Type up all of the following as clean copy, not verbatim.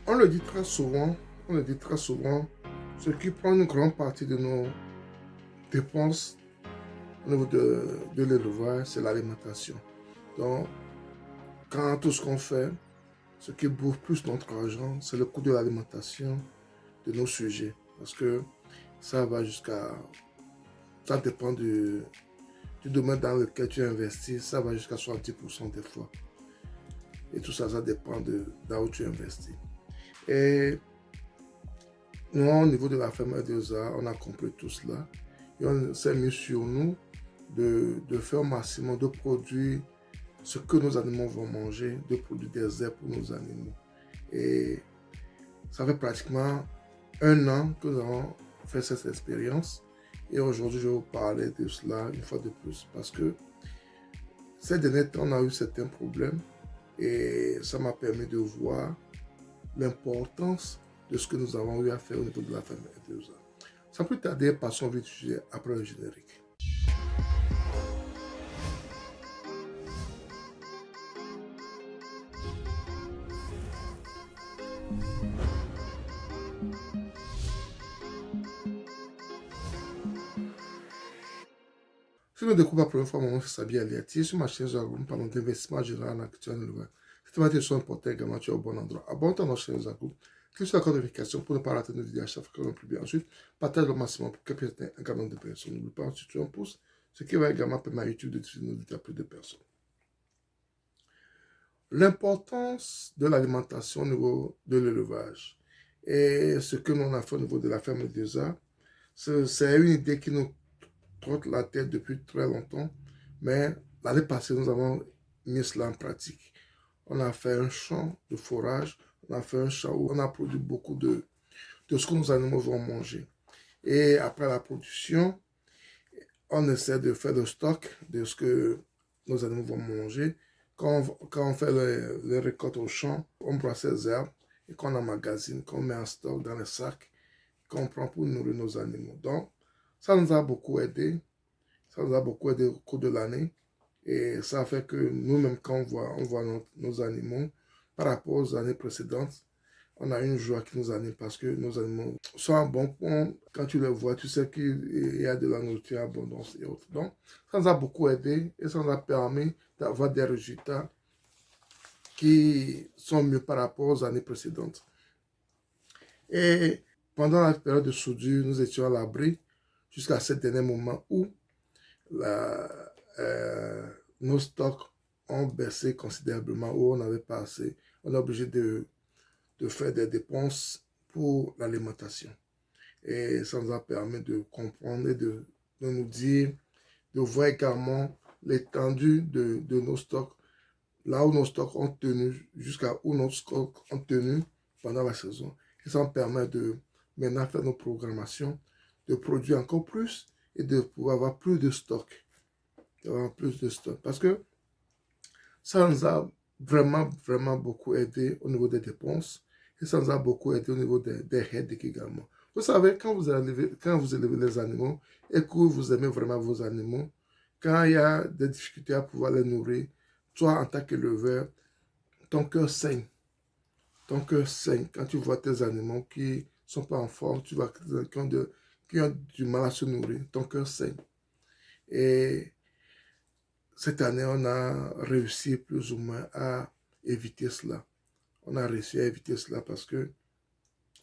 On le dit très souvent, ce qui prend une grande partie de nos dépenses au niveau de l'élevage, c'est l'alimentation. Donc, quand tout ce qu'on fait, ce qui bouffe plus notre argent, c'est le coût de l'alimentation de nos sujets. Parce que ça va jusqu'à... Ça dépend du domaine dans lequel tu investis, ça va jusqu'à 70% des fois. Et tout ça, ça dépend de là où tu investis. Et nous, au niveau de la ferme des arts, on a compris tout cela. Et on s'est mis sur nous de faire au maximum, de produire ce que nos animaux vont manger, de produire des herbes pour nos animaux. Et ça fait pratiquement 1 an que nous avons fait cette expérience. Et aujourd'hui, je vais vous parler de cela une fois de plus. Parce que ces derniers temps, on a eu certains problèmes. Et ça m'a permis de voir l'importance de ce que nous avons eu à faire au niveau de la ferme et des arts. Sans plus tarder, passons vite au sujet après le générique. Si vous me découvrez la première fois, mon nom c'est Sabi Aliati. Sur ma chaîne, je vous parle d'investissement général en activité nouvelle. Cette thématique est importante également, tu es au bon endroit. Abonne-toi à notre chaîne Zagou. Clique sur la cloche de notification pour ne pas rater nos vidéos à chaque fois que l'on publie. Ensuite, partage le maximum pour que puisse être un grand nombre de personnes. N'oublie pas ensuite un pouce, ce qui va également permettre à YouTube de diffuser nos vidéos à plus de personnes. L'importance de l'alimentation au niveau de l'élevage et ce que l'on a fait au niveau de la ferme des arts, c'est une idée qui nous trotte la tête depuis très longtemps, mais l'année passée, nous avons mis cela en pratique. On a fait un champ de forage, on a fait un champ où on a produit beaucoup de ce que nos animaux vont manger. Et après la production, on essaie de faire le stock de ce que nos animaux vont manger. Quand on fait les récoltes au champ, on brosse les herbes et qu'on emmagasine, qu'on met en stock dans les sacs, qu'on prend pour nourrir nos animaux. Donc, ça nous a beaucoup aidé. Ça nous a beaucoup aidé au cours de l'année. Et ça fait que nous-mêmes, quand on voit nos animaux, par rapport aux années précédentes, on a une joie qui nous anime parce que nos animaux sont en bon point. Quand tu les vois, tu sais qu'il y a de la nourriture en abondance et autres. Donc, ça nous a beaucoup aidé et ça nous a permis d'avoir des résultats qui sont mieux par rapport aux années précédentes. Et pendant la période de soudure, nous étions à l'abri jusqu'à ce dernier moment où la, nos stocks ont baissé considérablement, où on n'avait pas assez. On est obligé de faire des dépenses pour l'alimentation. Et ça nous a permis de comprendre et de nous dire, de voir également l'étendue de nos stocks, là où nos stocks ont tenu, jusqu'à où nos stocks ont tenu pendant la saison. Et ça nous permet de maintenant faire nos programmations, de produire encore plus et de pouvoir avoir plus de stocks. D'avoir plus de stocks. Parce que ça nous a vraiment beaucoup aidé au niveau des dépenses et ça nous a beaucoup aidé au niveau des headaches également. Vous savez, quand vous élevez les animaux et que vous aimez vraiment vos animaux, quand il y a des difficultés à pouvoir les nourrir, toi en tant qu'éleveur, ton cœur saigne. Ton cœur saigne quand tu vois tes animaux qui ne sont pas en forme, tu vois qui ont du mal à se nourrir, ton cœur saigne. Et cette année, on a réussi plus ou moins à éviter cela. On a réussi à éviter cela parce que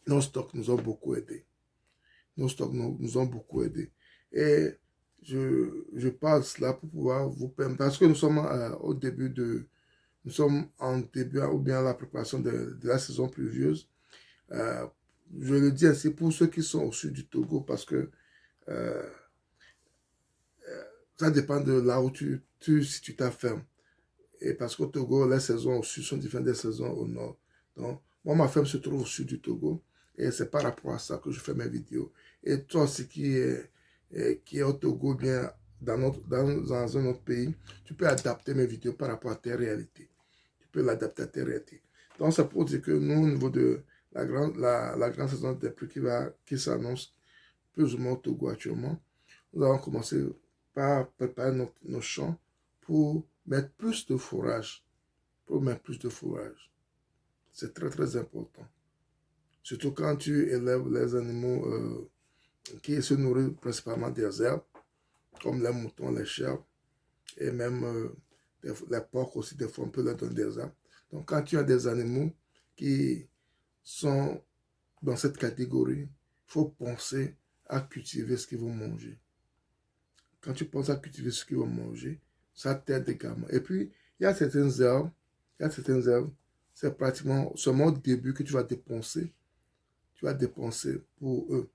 nos stocks nous ont beaucoup aidés. Nos stocks nous ont beaucoup aidés. Et je parle cela pour pouvoir vous permettre, parce que nous sommes au début nous sommes en début ou bien à la préparation de la saison pluvieuse. Euh, je le dis ainsi pour ceux qui sont au sud du Togo parce que euh, ça dépend de là où tu situes ta ferme. Et parce qu'au Togo, les saisons au sud sont différentes des saisons au nord. Donc, moi, ma ferme se trouve au sud du Togo. Et c'est par rapport à ça que je fais mes vidéos. Et toi aussi qui est au Togo, bien dans un autre pays, tu peux adapter mes vidéos par rapport à tes réalités. Tu peux l'adapter à tes réalités. Donc, c'est pour dire que nous, au niveau de la grande saison des pluies qui s'annonce plus ou moins au Togo actuellement, nous avons commencé par préparer nos champs pour mettre plus de fourrage. Pour mettre plus de fourrage. C'est très important. Surtout quand tu élèves les animaux qui se nourrissent principalement des herbes, comme les moutons, les chèvres, et même les porcs aussi, des fois on peut leur donner des herbes. Donc quand tu as des animaux qui sont dans cette catégorie, il faut penser à cultiver ce qu'ils vont manger. Quand tu penses à cultiver ce qu'ils vont manger, ça t'aide également. Et puis, il y a certaines herbes, c'est pratiquement seulement au début que tu vas dépenser pour eux.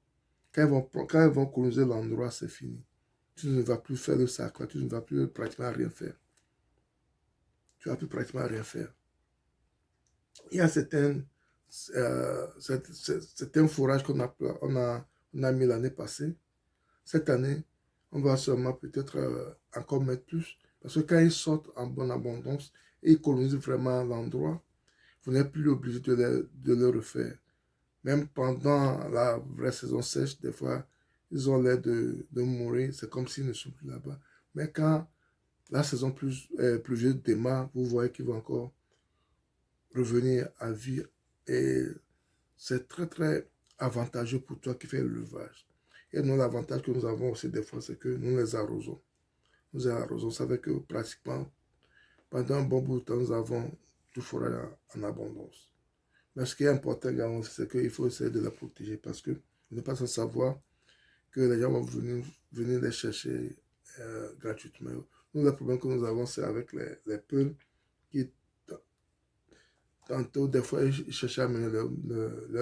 Quand ils vont coloniser l'endroit, c'est fini. Tu ne vas plus faire le sac, tu ne vas plus pratiquement rien faire. Tu ne vas plus pratiquement rien faire. Il y a certains fourrages on a mis l'année passée. Cette année, on va seulement peut-être encore mettre plus. Parce que quand ils sortent en bonne abondance et ils colonisent vraiment l'endroit, vous n'êtes plus obligé de le refaire. Même pendant la vraie saison sèche, des fois, ils ont l'air de mourir. C'est comme s'ils ne sont plus là-bas. Mais quand la saison pluvieuse démarre, vous voyez qu'ils vont encore revenir à vie. Et c'est très, très avantageux pour toi qui fais l'élevage. Et nous, l'avantage que nous avons aussi des fois, c'est que nous les arrosons. Nous les arrosons. Ça fait que pratiquement, pendant un bon bout de temps, nous avons tout forêt en abondance. Mais ce qui est important également, c'est qu'il faut essayer de la protéger parce que vous n'êtes pas sans savoir que les gens vont venir les chercher gratuitement. Nous, le problème que nous avons, c'est avec les peuls qui, tantôt, des fois, ils cherchent à amener leur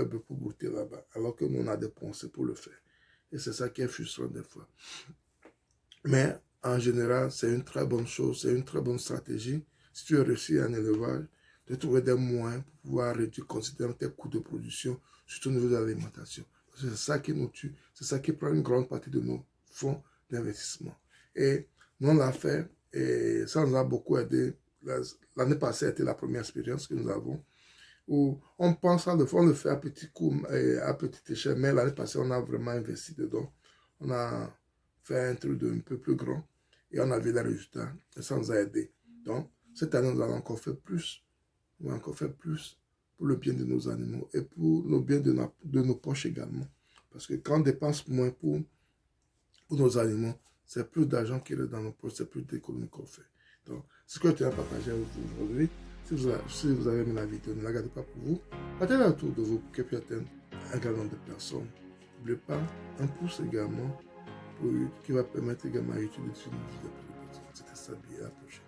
bœuf pour goûter là-bas, alors que nous, on a des pensées pour le faire. Et c'est ça qui est frustrant des fois. Mais en général, c'est une très bonne chose, c'est une très bonne stratégie. Si tu réussis un élevage, de trouver des moyens pour pouvoir réduire considérablement tes coûts de production, surtout au niveau de l'alimentation. C'est ça qui nous tue, c'est ça qui prend une grande partie de nos fonds d'investissement. Et nous, on l'a fait et ça nous a beaucoup aidé. L'année passée a été la première expérience que nous avons où on pense à le faire, on le fait à petit coup, à petite échelle, mais l'année passée, on a vraiment investi dedans. On a fait un truc un peu plus grand et on a vu les résultats et ça nous a aidé. Donc, cette année, nous allons encore faire plus. On va encore faire plus pour le bien de nos animaux et pour le bien de nos poches également. Parce que quand on dépense moins pour nos animaux, c'est plus d'argent qui est dans nos poches, c'est plus d'économies qu'on fait. Donc, ce que je tiens à partager avec vous aujourd'hui, si vous avez aimé la vidéo, ne la gardez pas pour vous. Partagez-la autour de vous pour qu'elle puisse atteindre un grand nombre de personnes. N'oubliez pas, un pouce également qui va permettre également à YouTube de diffuser une vidéo plus de personnes. C'était Sabi, à la prochaine.